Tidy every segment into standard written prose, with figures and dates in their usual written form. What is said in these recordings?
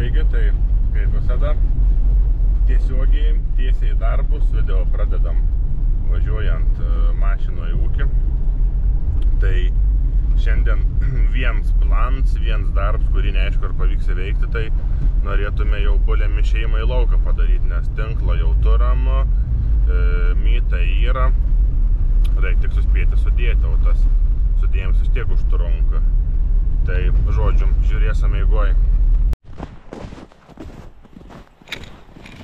Sveiki, tai kaip visada tiesiai į darbus, video pradedam važiuojant mašino į ūkį. Tai šiandien viens plans, viens darbs, kurį neaišku ar pavyks įveikti, tai norėtume jau bulėm išėjimą į lauką padaryti, nes tinklą jau turam, myta yra, reikia tik suspėti sudėti, o tas sudėjimas vis tiek užtrunka. Tai žodžiu, žiūrėsime eigoj.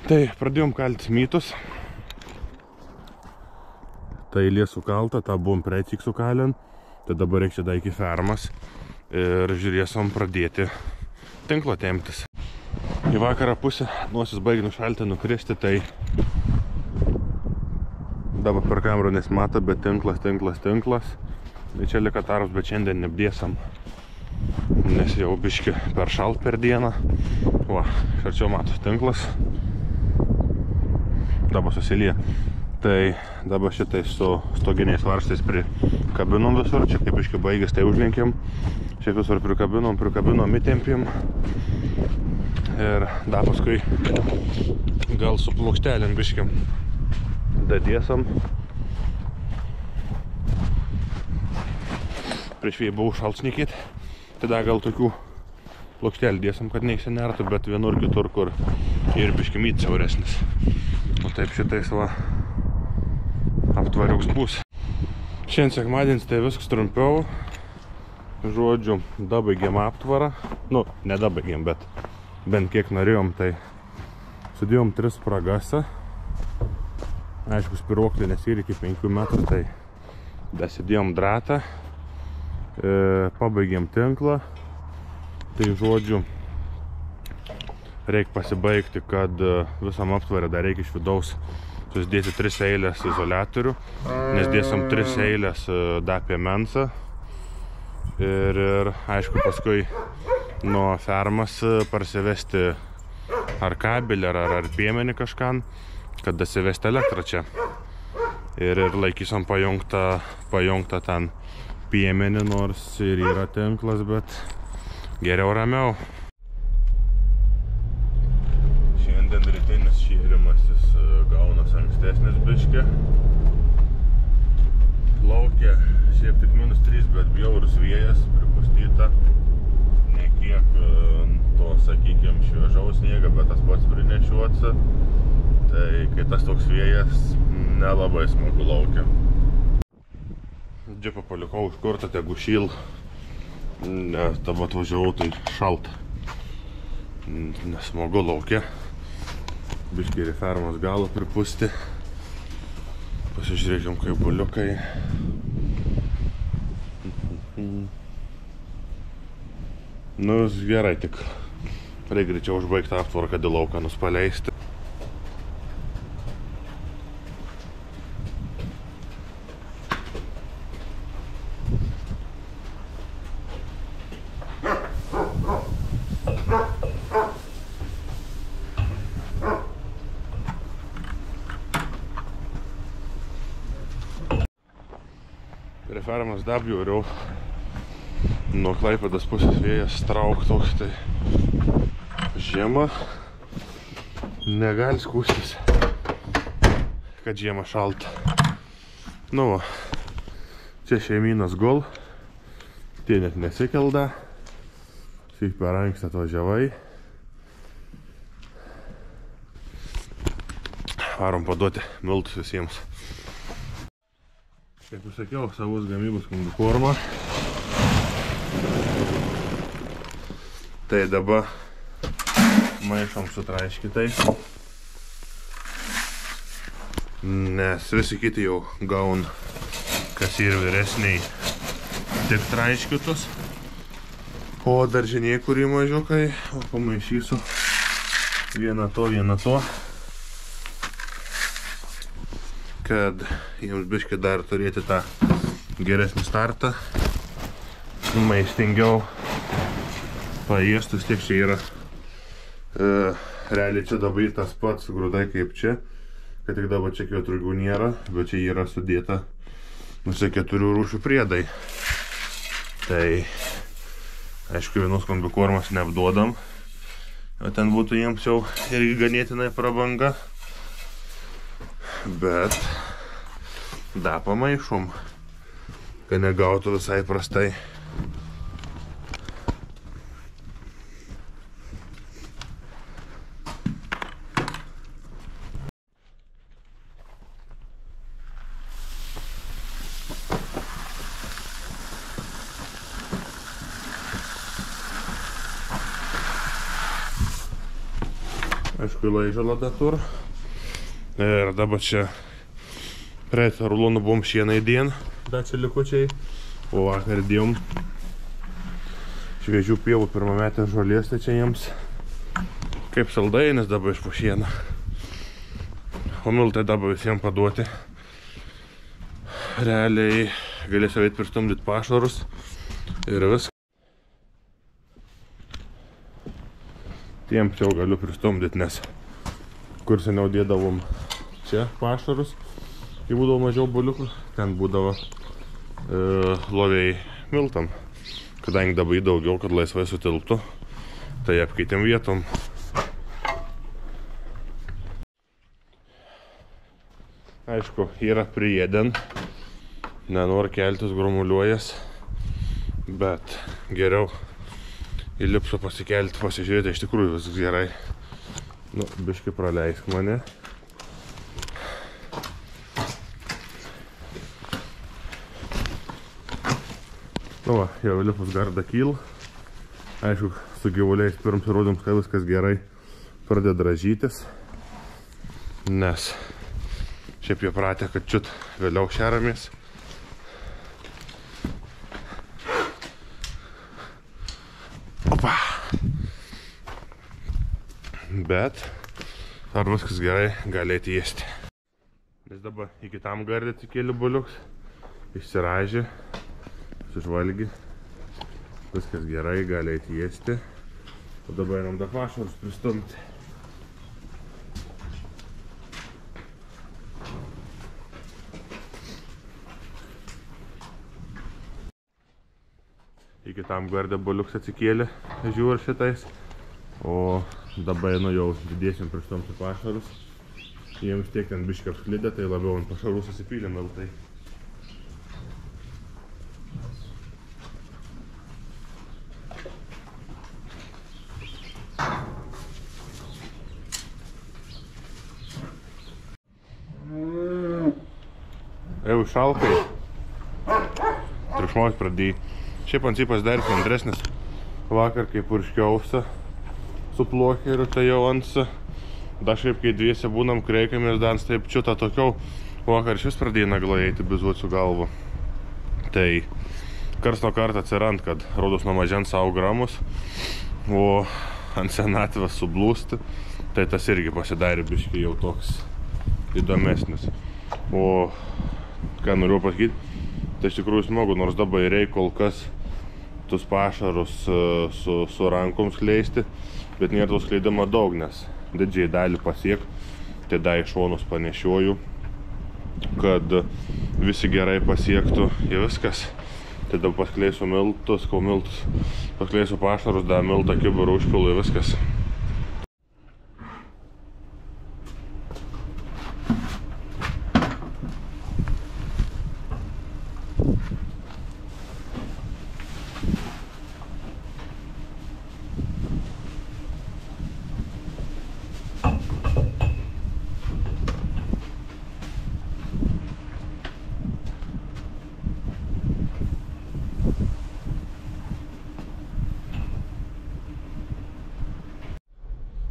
Tai pradėjom kaltis mytus. Ta eilė sukalta, tą buvom preicik sukalint. Tai dabar reikia da iki fermas. Ir žiūrėsim pradėti tinklo temptis. Į vakarą pusę nosis baigi nušalti, nukristi, tai dabar per kamerą nesimato, bet tinklas. Tai čia lika tarps, bet šiandien nebdėsam. Nes jau biški per šalt per dieną. Va, šarčiau matos tinklas. Dabar susilie. Tai dabar šitai su stoginiais varstais prikabinom visur. Čia kaip biški baigęs, tai užlinkėm. Čia visur prikabinom, įtempėm. Ir dar paskui gal su plokštelėm biškiam dadėsam. Prieš vėjai buvau šaltsnikėt. Tada gal tokių plokštelį dėsim, kad neįsinertų, bet vienur kitur, kur ir biški myt siauresnis. O taip šitais va aptvariuks bus. Šiandien sekmadienis, tai viskas trumpiau. Žodžiu, dabaigėm aptvarą. Nu, nedabaigėm, bet bent kiek norėjom, tai sudėjom 3 spragasą. Aišku, spiruoklį nesir iki 5 metrų, tai dasidėjom dratą. Pabaigėm tinklą. Tai žodžiu, reikia pasibaigti, kad visam aptvarę dar reikia iš vidaus susidėti 3 eilės izoliatorių, nes dėsim 3 eilės piemensą. Ir aišku, paskui nuo fermas parsivesti ar kabelį, ar piemenį kažkan, kad dasivesti elektrą čia. Ir laikysim pajungtą ten piemenį, nors ir yra tinklas, bet geriau ramiau. Šiandien rytinis šėrimasis gaunas ankstesnis biškė. Laukia šiaip tik -3, bet bjaurus vėjas, pripustyta. Ne kiek to, sakykim, šviežaus sniegą, bet tas pats prinešiuosi. Tai kai tas toks vėjas, nelabai smagu laukia. Džipą palikau užkurtą, tegu šyl. Dabar atvažiavau, tai šalta. Nesmagu laukia. Biškį ir į fermos galą pripusti. Pasižiūrėkim, kaip buliukai. Nu, gerai, tik reikia greičiau užbaigti aptvarą, kad į lauką nuspaleisti. Prie fermos dabjūriau nuo Klaipėdos pusės vėjas trauk toks, tai žiema negali skūstis, kad žiema šalta. Nu va, čia šeimynas gul, tie net nesikelda, šiek per anksti atvažiavai. Varom paduoti miltus visiems. Kaip jau sakiau, savus gamybos kombikormą. Tai dabar maišom su traiškitais. Nes visi kiti jau gauna, kas ir vyresniai, tik traiškitus. O daržiniai, kurį mažiukai, pamaišysiu vieną to. Kad jiems biškai dar turėti tą geresnį startą, maistingiau paėstus, tiek čia yra realiai čia dabar tas pats grūdai kaip čia, kad tik dabar čia kvietrugių nėra, bet čia yra sudėta visai 4 rūšių priedai. Tai aišku, vienus kombikormas neapduodam, O ten būtų jiems jau irgi ganėtinai prabanga. Bet da pamaišom, kad negautų visai prastai. Aišku, laižalo datur. Ir dabar čia praeitą rulonų buvom šieną įdien, dar čia likučiai. O vakar dėjom šviežių pievų pirmametės žolės, tai čia jiems kaip saldainis dabar iš po šieną. O miltai dabar visiems paduoti. Realiai galėsiu eit pristumdyti pašarus ir viską. Tiems jau galiu pristumdyti, nes kur seniau dėdavom čia pašarus, kai būdavo mažiau buliukų, ten būdavo loviai miltam. Kadangi dabar daugiau, kad laisvai sutilptų, tai apkeitėm vietom. Aišku, yra priėden, nenori keltis, grumuliuojas, bet geriau įlipsiu pasikelti, pasižiūrėti, iš tikrųjų viskas gerai. Nu, biškai praleisk mane. Nu va, jau įlipus gardą kyl. Aišku, su gyvuliais pirms įrodėm, kad viskas gerai pradeda ražytis. Nes šiaip jie pratė, kad čiut vėliau šeramės. Opa! Bet ar viskas gerai, gali ėsti. Nes dabar iki tam gardį atsikėlė buliuks, išsiražė, sužvalgi, viskas gerai, gali ėsti. O dabar einam dar pašarus pristumti. Iki tam gardį buliuks atsikėlė, žiūri šitais. O dabar einu jau didėsim pristumti pašarus. Jiems tiek ten biškį apsklidę, tai labiau ant pašarų susipylė miltai. Jau šalkai. Triukšmaus pradėjai. Šiaip antsipas dar kendresnis. Vakar kaip purškiausia su plokeriu, tai jau ansa. Dar šiaip kai dviese būnam, kreikiamės dans taip čiutą tokiau. Vakar šis pradėjo naglai eiti bizuot su galvu. Tai kars nuo kartą atsirand, kad rodos nuo mažens savo gramus, o ant senatvės sublūsti. Tai tas irgi pasidarė biškai jau toks įdomesnis. O ką noriu pasakyti, tai iš tikrųjų smagu, nors dabar reikia kol kas tus pašarus su rankom skleisti, bet nėra to skleidimo daug, nes didžiai dalį pasiek, tai dar iš šonus panešioju, kad visi gerai pasiektų ir viskas. Tai dabar paskleisiu miltus, kol miltus paskleisiu pašarus, dar miltą kibirą užpilu ir viskas.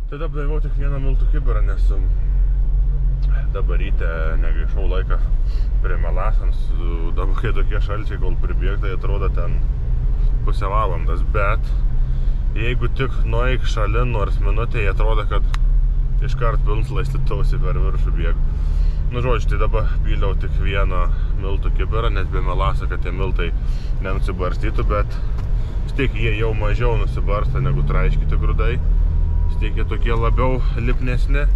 Tai dabar daviau tik vieną miltų kibirą, nes dabar ryte negaišau laiką prie Melasans. Dabar kai tokie šalčiai, kol pribėgta, atrodo ten pusę valandas. Bet jeigu tik nueik šalin nors minutė, atrodo, kad iškart pilns laistytausi per viršų bėgu. Nu žodžiu, tai dabar pyliau tik vieną miltų kibirą, nes be Melasa, kad tie miltai nenusibarstytų, bet vis tiek jie jau mažiau nusibarsta negu traiškyti grūdai. Tiek jie tokie labiau lipnesni.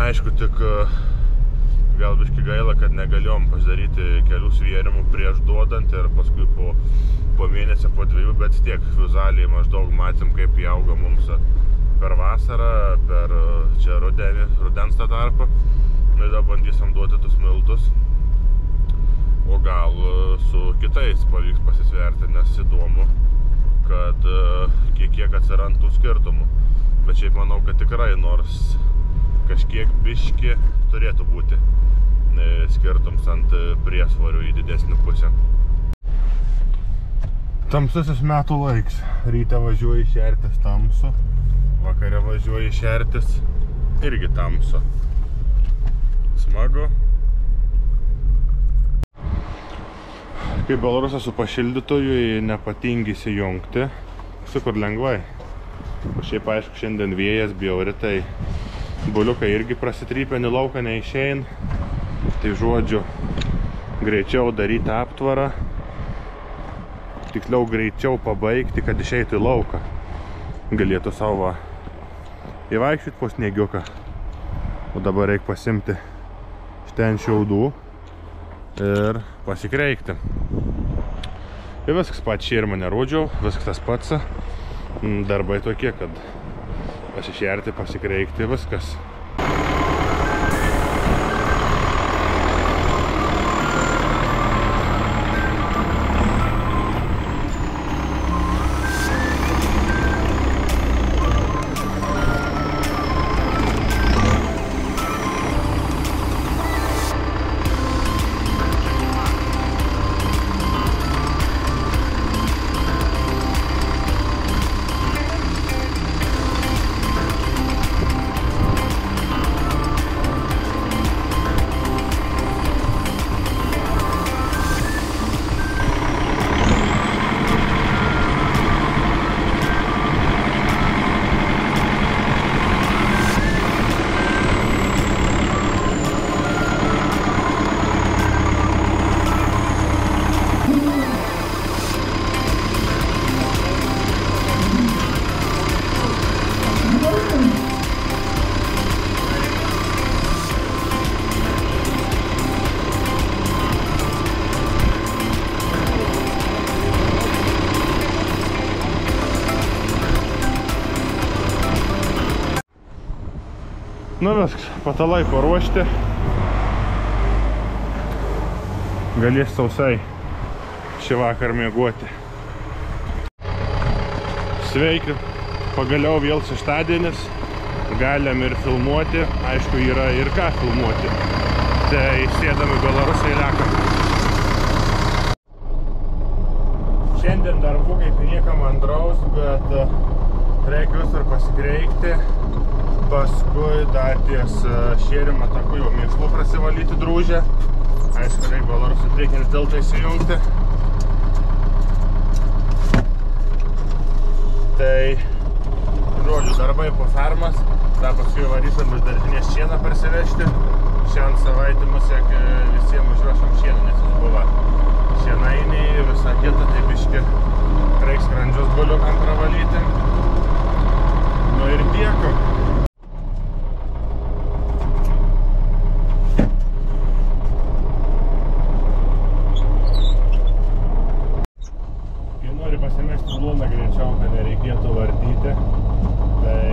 Aišku, tik gal biškai gaila, kad negalėjom pasidaryti kelių svėrimų prieš duodant ir paskui po mėnesio, po dviejų, bet tiek vizualiai maždaug matėm, kaip jie auga mums per vasarą, per čia rudens tą tarpą. Nu, tada bandysim duoti tus miltus. O gal su kitais pavyks pasisverti, nes įdomu, kad kiek atsiranda tų skirtumų. Bet šiaip manau, kad tikrai, nors kažkiek biški turėtų būti skirtums ant priesvorių į didesnį pusę. Tamsusis metų laiks. Ryte važiuoji šertis tamsu, vakare važiuoji šertis irgi tamsu. Smagu. Kaip Belarusas su pašildytoju nepatingi įsijungti. Kur lengvai. O šiaip aišku, šiandien vėjas bjauri, tai buliukai irgi prasitrypę, į lauką neišein. Tai žodžiu, greičiau daryti aptvarą. Tiksliau greičiau pabaigti, kad išeitų į lauką. Galėtų savo įvaikščioti po sniegiuką. O dabar reikia pasimti šten šiaudų ir pasikreikti. Ir viskas pats šėrmą nerūdžiau, viskas tas pats. Darbai tokie, kad pasišerti, pasikreikti, viskas. Nu viskas, patalai paruošti. Galės sausai šį vakar miegoti. Sveiki, pagaliau vėl šeštadienis. Galim ir filmuoti, aišku, yra ir ką filmuoti. Tai sėdami Belarusai leką. Šiandien darbų kaip niekam andraus, bet reikia visur pasikreikti. Paskui dar ties šėrimą taku jau mėšlų prasivalyti drūžę. Aišku, reikia Belarusų priekinį tiltą įsijungti. Tai, žodžiu, darbai po farmas. Dar paskui varysim iš daržinės šieną parsivežti. Šiandien savaitį mus visiems užvešam šieną, nes jis buvo šienainiai, visą kitą, tai biški reiks skrandžius buliukam pravalyti. Nu ir tiek. Pasimesti lūną greičiau, kad nereikėtų vartyti. Tai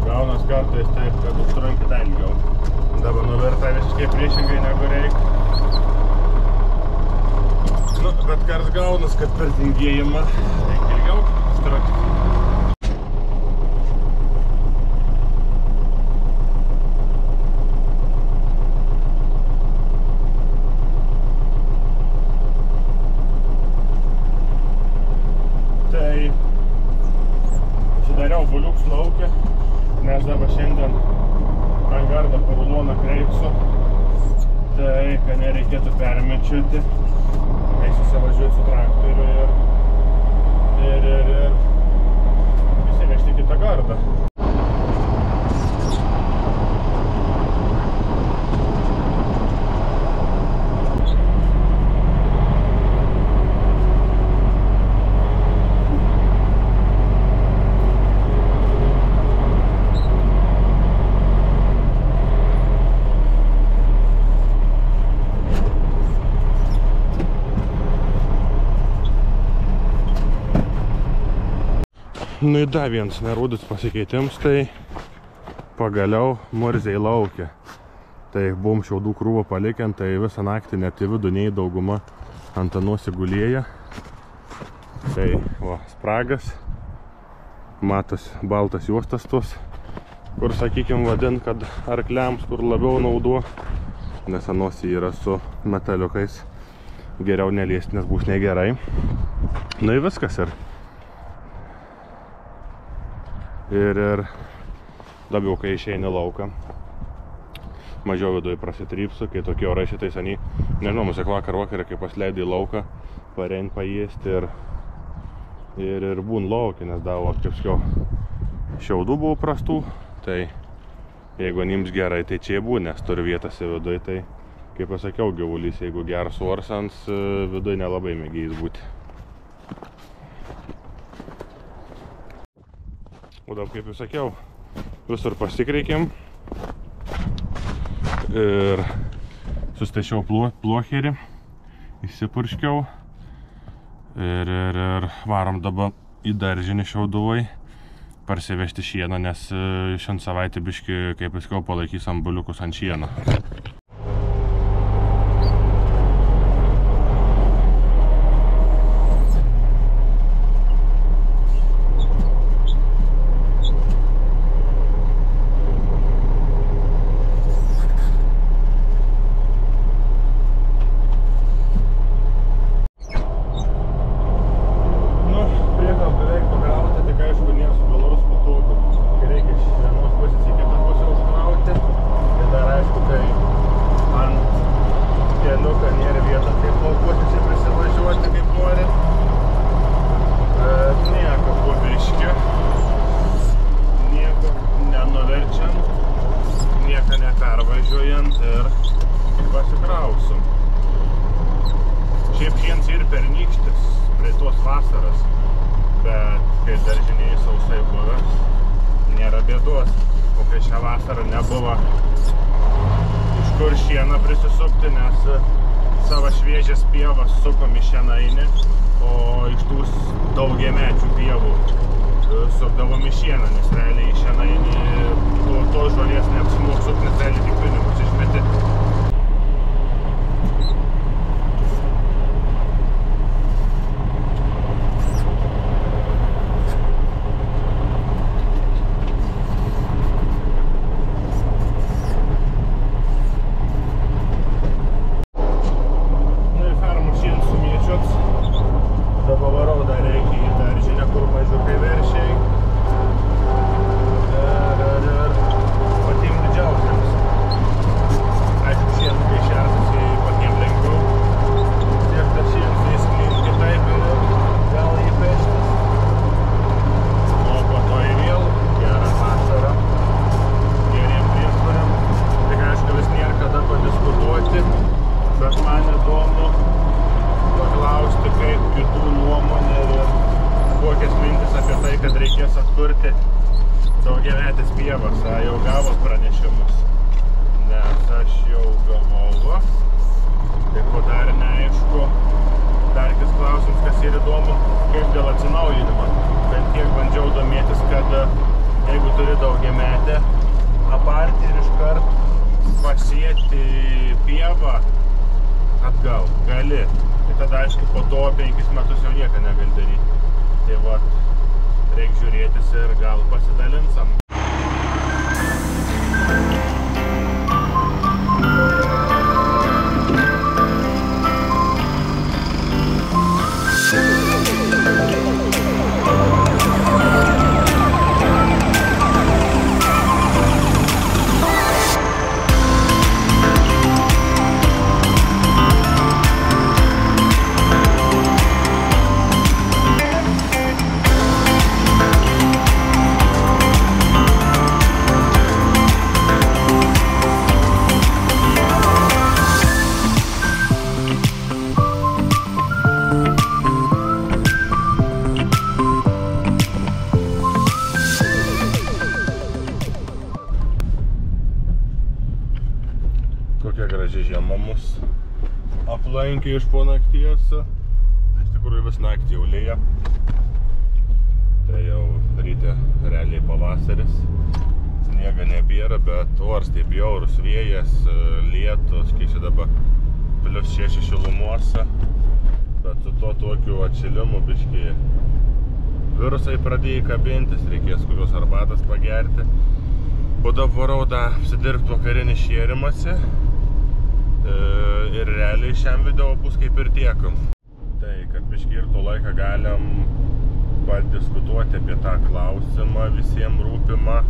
gaunas kartais taip, kad užtrunka dar ilgiau. Dabar nuverta visiškai priešingai negu reikia. Nu, bet kars gaunas, kad per tingėjimą reikia ilgiau užtrukti. Pasidariau buliuks laukia, nes dabar šiandien ant gardą paruloną kreipsiu, tai kad nereikėtų permečiuoti, eisiu savažiuoti su traktoriu ir įsivežti kitą gardą. Nu į dar vienas nerūdus pasikeitims, tai pagaliau Murziai laukia. Tai buvom šiaudų krūvą palikiant, tai visą naktį net į vidų nei dauguma ant anos įgulėja. Tai va, spragas, matos baltas juostas tos, kur sakykim vadin, kad arkliams kur labiau naudo, nes anosį yra su metaliukais, geriau neliesti, nes bus negerai. Nu ir viskas ir labiau kai išeini lauką, mažiau viduje prasitrypsiu, kai tokie orai šitai seniai, nežinau, musik vakarą, kai pasileidai į lauką, parein paėsti ir būn laukia, nes davo, kaip sakiau, šiaudų buvo prastų, tai jeigu anims gerai, tai čia būn, nes turi vietas į viduje, tai kaip pasakiau, gyvulys, jeigu geras orsans, viduje nelabai mėgėjais būti. O dabar, kaip jau sakiau, visur pasikreikiam ir sustačiau plocherį, įsipurškiau ir varom dabar į daržinį šiauduvai parsivežti šieną, nes šiandien savaitę biškį, kaip pasakiau, palaikys ambuliukus ant šieno. Prisisukti, nes savo šviežias pievas sukom į šienainį, o iš tų daugiamečių pievų sukdavom į šieną, nes realiai į šienainį to žolės neapsimoks sukt, nes realiai tik pinigus išmeti. Daugiametės pievas, jau gavot pranešimus, nes aš jau gavau, tai ko dar neaišku, dar kis klausimas, kas yra įdomu, kaip dėl atsinaujinimo, bent kiek bandžiau domėtis, kad jeigu turi daugiametę apartį ir iškart pasėti pievą atgal, gali, tai tada aišku po to 5 metus jau nieko negali daryti, tai va, reikia žiūrėtis ir gal pasidalinsam. Kokia graži žiema mus aplankė iš po nakties. Iš tikrųjų vis naktį jau lyja. Tai jau ryte realiai pavasaris, sniega nebėra, bet oras taip bjaurus, vėjas, lietus, kiek čia dabar +6 šilumuose, bet su to tokiu atšilimu biškį virusai pradėjo kabintis, reikės kokios arbatas pagerti. O dabar da apsidirbti vakarinį šėrimąsi ir realiai šiam video bus kaip ir tiek. Tai, kad biškį ir to laiką galim padiskutuoti apie tą klausimą visiems rūpimą,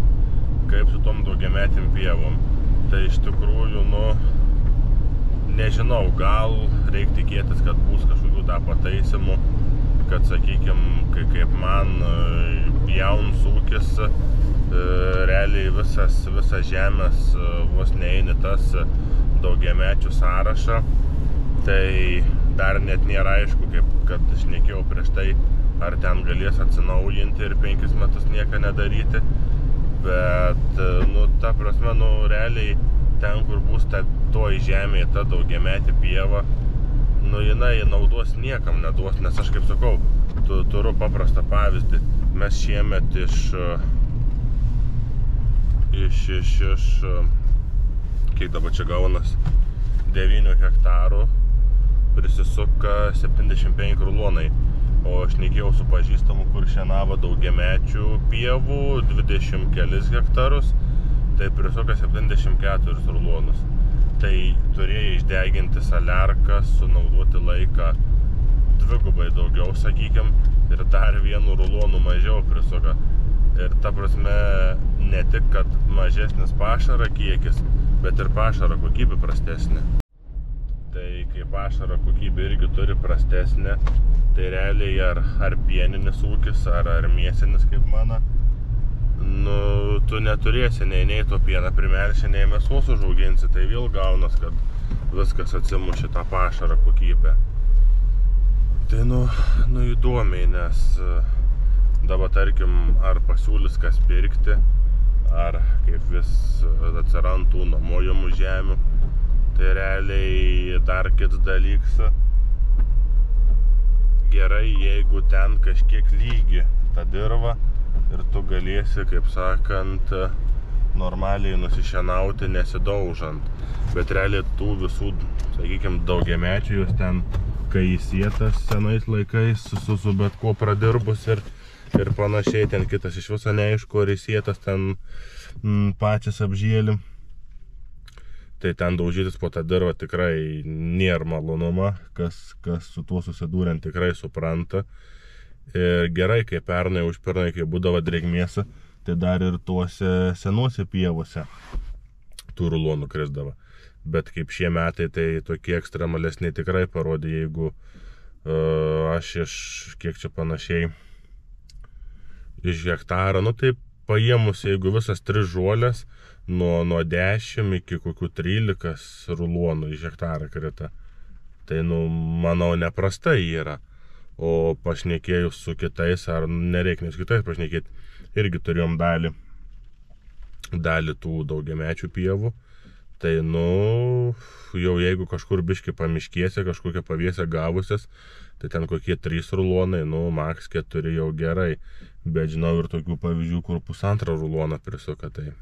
kaip su tom daugiametėm pievom. Tai iš tikrųjų, nežinau, gal reikia tikėtis, kad bus kažkokių tą pataisimų, kad, sakykime, kaip man jaunas ūkis, realiai visas žemės vos neeini tas daugiamečių sąrašą, tai dar net nėra aišku, kaip kad šnekėjau prieš tai, ar ten galės atsinaujinti ir 5 metus nieko nedaryti, bet, ta prasme, realiai ten, kur bus toj žemėje ta daugiametė pieva, jinai naudos niekam neduos, nes aš kaip sakau, turiu paprastą pavyzdį. Mes šiemet iš kiek dabar čia gaunas, 9 hektarų prisisuka 75 rulonai. O aš šnekėjau su pažįstamu, kur šienavo daugiamečių pievų, 20 kelis hektarus, tai prisuka 74 rulonus. Tai turėjo išdeginti saliarką, sunaudoti laiką dvigubai daugiau, sakykim, ir dar 1 rulonų mažiau prisuka. Ir ta prasme, ne tik, kad mažesnis pašaro kiekis, bet ir pašaro kokybė prastesnė. Tai kai pašaro kokybė irgi turi prastesnė, tai realiai ar pieninis ūkis, ar mėsinis kaip mano, tu neturėsi nei to pieną primelši, nei mėsos užauginsi, tai vėl gaunas, kad viskas atsimuši tą pašarą kokybę. Tai įdomiai, nes dabar tarkim, ar pasiūlys kas pirkti, ar kaip vis atsirandų nuomojamų žemių, tai realiai dar kits dalyks. Gerai, jeigu ten kažkiek lygi ta dirva ir tu galėsi, kaip sakant, normaliai nusišienauti nesidaužant. Bet realiai tų visų, sakykime, daugiamečių jūs ten, kai įsietas senais laikais su bet kuo pradirbus ir panašiai, ten kitas iš viso neaišku, ar įsietas ten pačias apžėlim. Tai ten daužytis po tą dirvą tikrai nėra malonuma, kas su tuo susidūrent tikrai supranta. Ir gerai, kai pernai, užpernai, kai būdavo drėgmėse, tai dar ir tuose senuose pievose tų rulonų krisdavo. Bet kaip šie metai, tai tokie ekstremalesni tikrai parodė, jeigu aš kiek čia panašiai iš hektarą, tai paėmus, jeigu visas 3 žuolės, nuo 10 iki kokių 13 rulonų iš hektarą krita, tai, manau, neprastai yra. O pašnekėjus su kitais, ar nereikia su kitais pašnekėti, irgi turėjom dalį tų daugiamečių pievų, tai, jau jeigu kažkur biški pamiškėse, kažkokią paviesę gavusias, tai ten kokie 3 rulonai, maks 4 jau gerai. Bet žinau ir tokių pavyzdžių, kur 1,5 ruloną prisuka, tai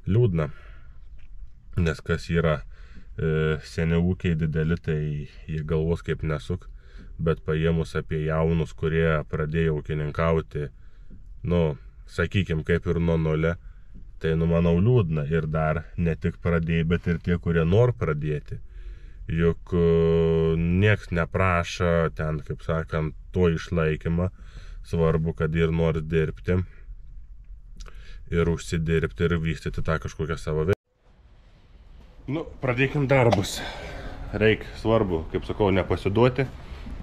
liūdna. Nes kas yra seni ūkiai dideli, tai jie galvos kaip nesuk, bet paėmus apie jaunus, kurie pradėjo ūkininkauti, sakykim, kaip ir nuo nulio, tai, manau, liūdna. Ir dar ne tik pradėjo, bet ir tie, kurie nori pradėti. Juk nieks neprašo ten, kaip sakant, to išlaikymą. Svarbu, kad ir nori dirbti ir užsidirbti ir vystyti tą kažkokią savo veiklą. Pradėkim darbus. Reik svarbu, kaip sakau, nepasiduoti,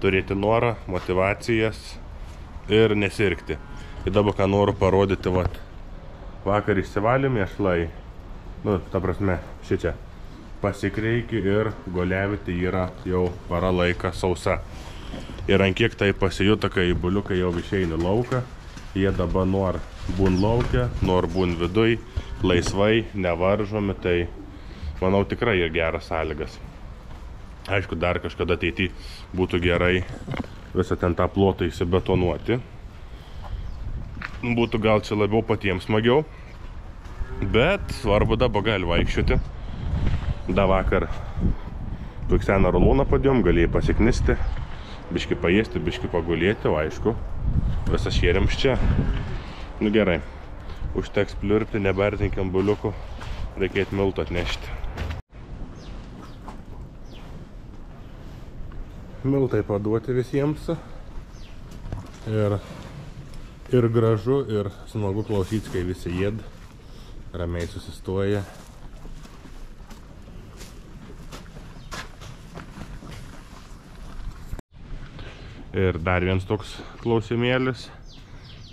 turėti norą, motivacijas ir nesirgti. Ir dabar ką noriu parodyti, vakar išsivalė mėšlai, ta prasme, šičia pasikreiki ir goliaviti yra jau para laika sausa. Ir ant kiek tai pasijuto, kai buliukai jau išeini lauką, jie dabar nor būn laukia, nor būn viduj, laisvai, nevaržomi, tai manau tikrai ir geras sąlygas. Aišku, dar kažkada ateity būtų gerai visą ten tą plotą įsibetonuoti, būtų gal čia labiau patiems smagiau. Bet svarbu dabar gali vaikščioti. Da vakar seną rulūną padėjom, galėjai pasiknisti, biški paėsti, biški pagulėti, o aišku, visą šėriams čia. Nu gerai, užteks pliurpti, nebertinkiam buliukų, reikėtų miltų atnešti. Miltai paduoti visiems. Ir gražu, ir smagu klausyti, kai visi jėd, ramiai susistoja. Ir dar vienas toks klausimėlis.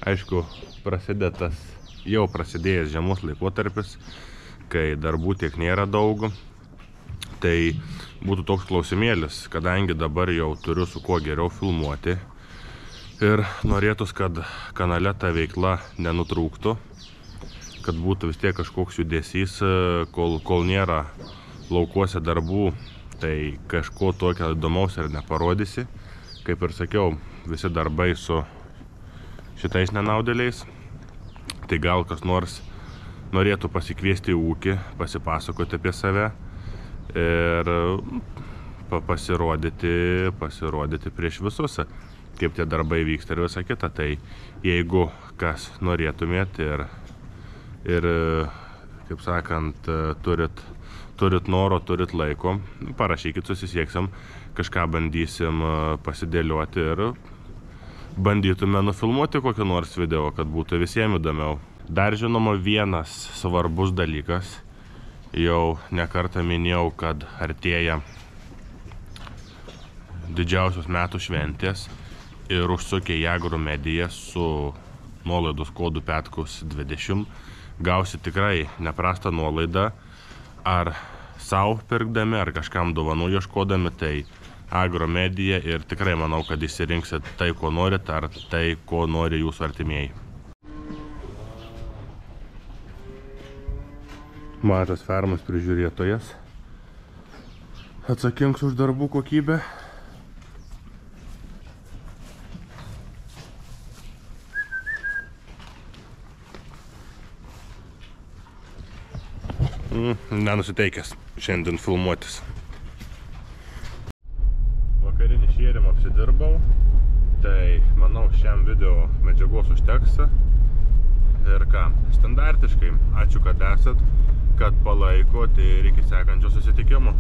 Aišku, jau prasidėjęs žiemos laikotarpis, kai darbų tiek nėra daug. Tai būtų toks klausimėlis, kadangi dabar jau turiu su kuo geriau filmuoti. Ir norėtus, kad kanale ta veikla nenutrūktų, kad būtų vis tiek kažkoks judesys, kol nėra laukuose darbų, tai kažko tokio įdomaus ir neparodysi. Kaip ir sakiau, visi darbai su šitais nenaudėliais. Tai gal kas nors norėtų pasikviesti į ūkį, pasipasakoti apie save ir pasirodyti prieš visus, kaip tie darbai vyksta ir visa kita. Tai jeigu kas norėtumėt ir kaip sakant, turit noro, turit laiko, parašykit, susisieksim, kažką bandysim pasidėlioti ir bandytume nufilmuoti kokį nors video, kad būtų visiems įdomiau. Dar žinoma vienas svarbus dalykas, jau nekartą minėjau, kad artėja didžiausios metų šventės ir užsukę į Agromediją su nuolaidos kodu Petkus 20 gausi tikrai neprastą nuolaidą, ar savo pirkdami, ar kažkam dovanų ieškodami, tai Agromedija, ir tikrai manau, kad išsirinksit tai, ko norit, ar tai, ko nori jūsų artimieji. Mažas fermos prižiūrėtojas, atsakingas už darbų kokybę. Nenusiteikęs šiandien filmuotis. Vakarinį šėrimą apsidirbau, tai manau šiam video medžiagos užteks. Ir ką, standartiškai, ačiū, kad esat, kad palaikot ir iki sekančio susitikimo.